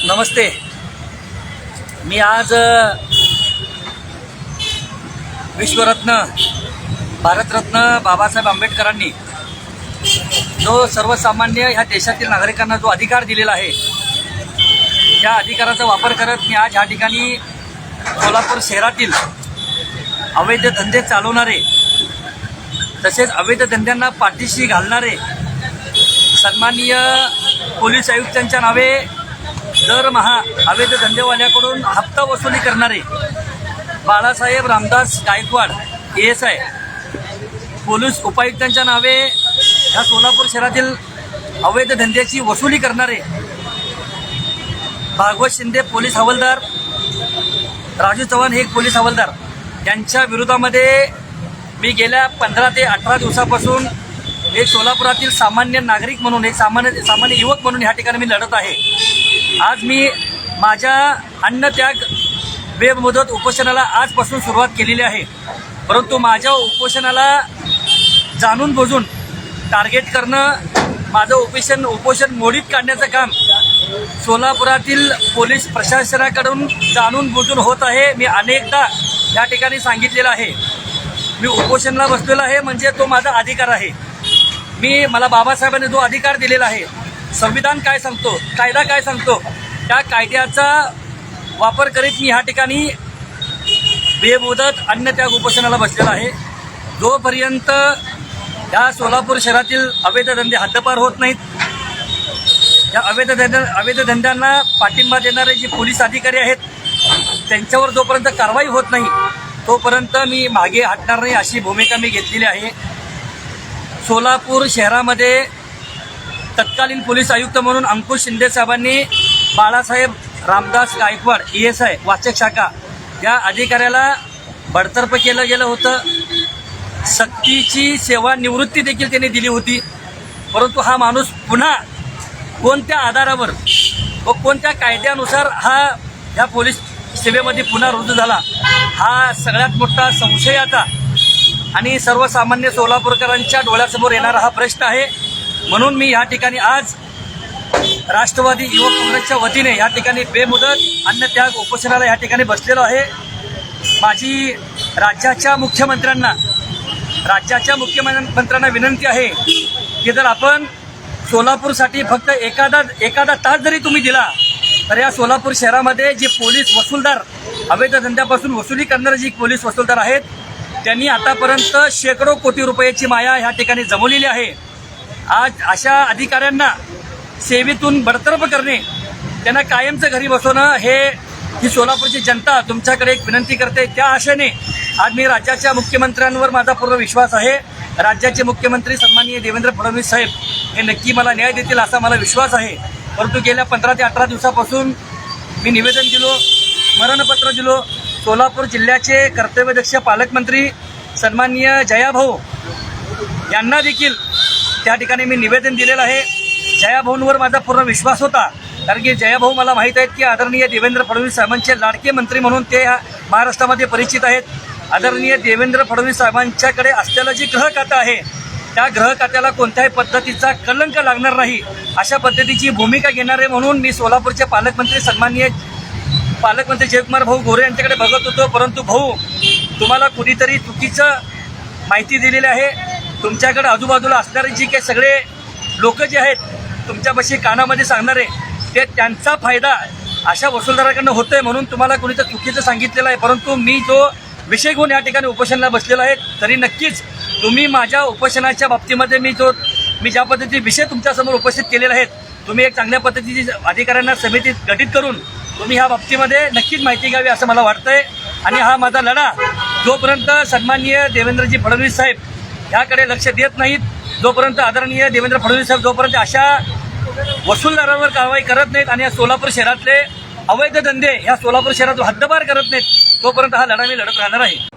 नमस्ते। मी आज विश्वरत्न भारतरत्न बाबासाहेब आंबेडकरांनी जो सर्वसामान्य ह्या देशातील नागरिकांना जो अधिकार दिलेला आहे त्या अधिकाराचा वापर करत मी आज ह्या ठिकाणी सोलापूर शहरातील अवैध धंदे चालवणारे तसेच अवैध धंद्यांना पाठीशी घालणारे सन्माननीय पोलीस आयुक्तांच्या नावे दरमहा अवैध धंदेवाल्याकडून हप्ता वसुली करणारे बाळासाहेब रामदास गायकवाड ASI पोलीस उपायुक्तांच्या नावे ह्या सोलापूर शहरातील अवैध धंद्याची वसुली करणारे भागवत शिंदे पोलीस हवालदार, राजू चव्हाण हे एक पोलीस हवालदार यांच्या विरोधामध्ये मी गेल्या 15 ते 18 दिवसापासून एक सोलापुरातील सामान्य नागरिक म्हणून एक सामान्य युवक म्हणून ह्या ठिकाणी मी लढत आहे। आज मी माझ्या अन्नत्याग बेमुदत उपोषणाला आजपासून सुरुवात केलेली आहे, परंतु माझ्या उपोषणाला जाणून बुजून टार्गेट करणं, माझं उपोषण मोडीत काढण्याचं काम सोलापुरातील पोलीस प्रशासनाकडून जाणून बुजून होत आहे। मी अनेकदा या ठिकाणी सांगितलेलं आहे, मी उपोषणाला बसलेलो आहे म्हणजे तो माझा अधिकार आहे। मला बाबासाहेबांनी जो अधिकार दिलेला आहे, संविधान काय सांगतो, कायदा काय सांगतो, त्या कायद्याचा वापर करीत मी ह्या ठिकाणी बेमुदत अन्नत्याग उपोषणाला बसलेला आहे। जोपर्यंत या सोलापूर शहरातील अवैध धंदे हद्दपार होत नाहीत, या अवैध धंद्यांना पाठिंबा देणारे जे पोलीस अधिकारी आहेत त्यांच्यावर जोपर्यंत कारवाई होत नाही तोपर्यंत मी मागे हटणार नाही, अशी भूमिका मी घेतलेली आहे। सोलापूर शहरामध्ये तत्कालीन पोलीस आयुक्त म्हणून अंकुश शिंदे साहेबांनी बाळासाहेब रामदास गायकवाड ASI वाचक शाखा या अधिकाऱ्याला बडतर्फ केलं गेलं होतं। सक्तीची सेवानिवृत्ती देखील त्यांनी दिली होती, परंतु हा माणूस पुन्हा कोणत्या आधारावर व कोणत्या कायद्यानुसार ह्या पोलीस सेवेमध्ये पुन्हा रुजू झाला, हा सगळ्यात मोठा संशयाचा आणि सर्वसामान्य सोलापूरकरांच्या डोळ्यासमोर येणारा हा प्रश्न आहे। म्हणून मी या ठिकाणी आज राष्ट्रवादी युवक काँग्रेसच्या वतीने या ठिकाणी बेमुदत अन्नत्याग उपोषणाला या ठिकाणी बसलेलो आहे। माझी राज्याच्या मुख्यमंत्र्यांना विनंती आहे की जर आपण सोलापूरसाठी फक्त एखादा तास जरी तुम्ही दिला तर या सोलापूर शहरामध्ये जे पोलीस वसूलदार अवैध धंद्यापासून वसुली करणारे जे पोलीस वसूलदार आहेत त्यांनी आतापर्यंत शेकडो कोटी रुपयाची माया ह्या ठिकाणी जमवलेली आहे। आज अशा अधिकाऱ्यांना सेवेतून बडतर्फ करणे, त्यांना कायमचं घरी बसवणं ही सोलापूरची जनता तुमच्याकडे एक विनंती करते। त्या आशेने आज मी राज्याच्या मुख्यमंत्र्यांवर माझा पूर्ण विश्वास आहे। राज्याचे मुख्यमंत्री सन्माननीय देवेंद्र फडणवीस साहेब हे नक्की मला न्याय देतील असा मला विश्वास आहे। परंतु गेल्या 15 ते 18 दिवसापासून मी निवेदन दिलो, स्मरणपत्र दिलो। सोलापूर जिल्ह्याचे कर्तव्यदक्ष पालकमंत्री सन्माननीय जयाभाऊ यांना देखील त्या ठिकाणी मी निवेदन दिलेलं आहे। जयाभाऊंवर माझा पूर्ण विश्वास होता, कारण की जयाभाऊ मला माहीत आहेत की आदरणीय देवेंद्र फडणवीस साहेबांचे लाडके मंत्री म्हणून ते महाराष्ट्रामध्ये परिचित आहेत। आदरणीय देवेंद्र फडणवीस साहेबांच्याकडे असलेलं जे गृह खातं आहे त्या गृह खात्याला कोणत्याही पद्धतीचा कलंक लागणार नाही अशा पद्धतीची भूमिका घेणारे म्हणून मी सोलापूरचे पालकमंत्री जयकुमार भाऊ गोरे यांच्याकडे बघत होतो। परंतु भाऊ, तुम्हाला कुणीतरी चुकीचं माहिती दिलेली आहे। तुमच्याकडे आजूबाजूला असणारे जी काही सगळे लोक जे आहेत तुमच्यापाशी कानामध्ये सांगणारे ते त्यांचा फायदा अशा वसूलदाराकडनं होतोय म्हणून तुम्हाला कुणीतरी चुकीचं सांगितलेलं आहे। परंतु मी जो विषय घेऊन या ठिकाणी उपोषणाला बसलेला आहे तरी नक्कीच तुम्ही माझ्या उपोषणाच्या बाबतीमध्ये मी ज्या पद्धतीचे विषय तुमच्यासमोर उपस्थित केलेले आहेत, तुम्ही एक चांगल्या पद्धतीची अधिकाऱ्यांना समिती गठीत करून तुम्ही ह्या बाबतीमध्ये नक्कीच माहिती घ्यावी असं मला वाटतंय। आणि हा माझा लढा जोपर्यंत सन्माननीय देवेंद्रजी फडणवीस साहेब ह्याकडे लक्ष देत नाहीत, जोपर्यंत आदरणीय देवेंद्र फडणवीस साहेब जोपर्यंत अशा वसूलदारांवर कारवाई करत नाहीत आणि या सोलापूर शहरातले अवैध धंदे ह्या सोलापूर शहरात हद्दपार करत नाहीत तोपर्यंत हा लढा मी लढत राहणार आहे।